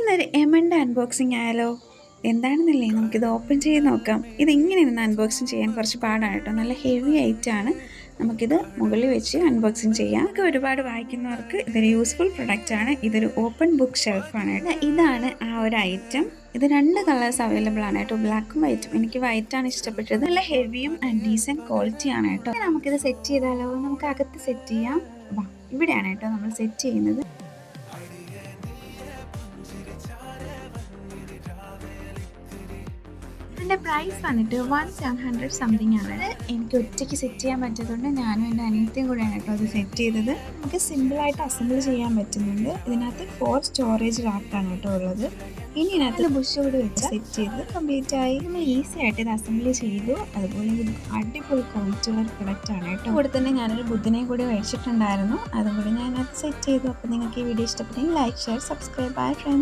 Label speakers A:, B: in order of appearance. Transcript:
A: ഇന്നൊരു എമൻ്റെ അൺബോക്സിങ് ആയാലോ? എന്താണെന്നല്ലേ, നമുക്കിത് ഓപ്പൺ ചെയ്ത് നോക്കാം. ഇതിങ്ങനെ ഇരുന്ന് അൺബോക്സിങ് ചെയ്യാൻ കുറച്ച് പാടാണ് കേട്ടോ. നല്ല ഹെവി ആയിട്ടാണ്. നമുക്കിത് മുകളിൽ വെച്ച് അൺബോക്സിങ് ചെയ്യാം. നമുക്ക് ഒരുപാട് വായിക്കുന്നവർക്ക് ഇതൊരു യൂസ്ഫുൾ പ്രൊഡക്റ്റ് ആണ്. ഇതൊരു ഓപ്പൺ ബുക്ക് ഷെൽഫാണ് കേട്ടോ. ഇതാണ് ആ ഒരു ഐറ്റം. ഇത് 2 കളേഴ്സ് അവൈലബിൾ ആണ് കേട്ടോ, ബ്ലാക്കും വൈറ്റും. എനിക്ക് വൈറ്റാണ് ഇഷ്ടപ്പെട്ടത്. നല്ല ഹെവിയും ആൻഡ് ഡീസൻറ്റ് ക്വാളിറ്റി ആണ് കേട്ടോ. നമുക്കിത് സെറ്റ് ചെയ്താലോ? നമുക്ക് അകത്ത് സെറ്റ് ചെയ്യാം. ഇവിടെയാണ് കേട്ടോ നമ്മൾ സെറ്റ് ചെയ്യുന്നത്. ഇതിൻ്റെ പ്രൈസ് വന്നിട്ട് 1700 സംതിങ് ആണ്. എനിക്ക് ഒറ്റയ്ക്ക് സെറ്റ് ചെയ്യാൻ പറ്റാത്തതുകൊണ്ട് ഞാനും എൻ്റെ അനിയത്തിയും കൂടെയാണ് കേട്ടോ അത് സെറ്റ് ചെയ്തത്. നമുക്ക് സിമ്പിളായിട്ട് അസംബിൾ ചെയ്യാൻ പറ്റുന്നുണ്ട്. ഇതിനകത്ത് 4 സ്റ്റോറേജ് റാക്കാണ് കേട്ടോ ഉള്ളത്. ഇനി ഇതിനകത്ത് ബുഷ് കൂടി വെച്ച് സെറ്റ് ചെയ്ത് കംപ്ലീറ്റ് ആയി. നമ്മൾ ഈസി ആയിട്ട് ഇത് അസംബിൾ ചെയ്തു. അതുപോലെ ഇത് അടിപൊളി ക്വാളിറ്റിയുള്ള ഒരു പ്രൊഡക്റ്റ് ആണ് കേട്ടോ. കൂടെ തന്നെ ഞാനൊരു ബുദ്ധനെ കൂടി മേടിച്ചിട്ടുണ്ടായിരുന്നു. അതും കൂടി ഞാനത് സെറ്റ് ചെയ്തു. അപ്പോൾ നിങ്ങൾക്ക് ഈ വീഡിയോ ഇഷ്ടപ്പെട്ടെങ്കിൽ like, share, subscribe. Bye friends.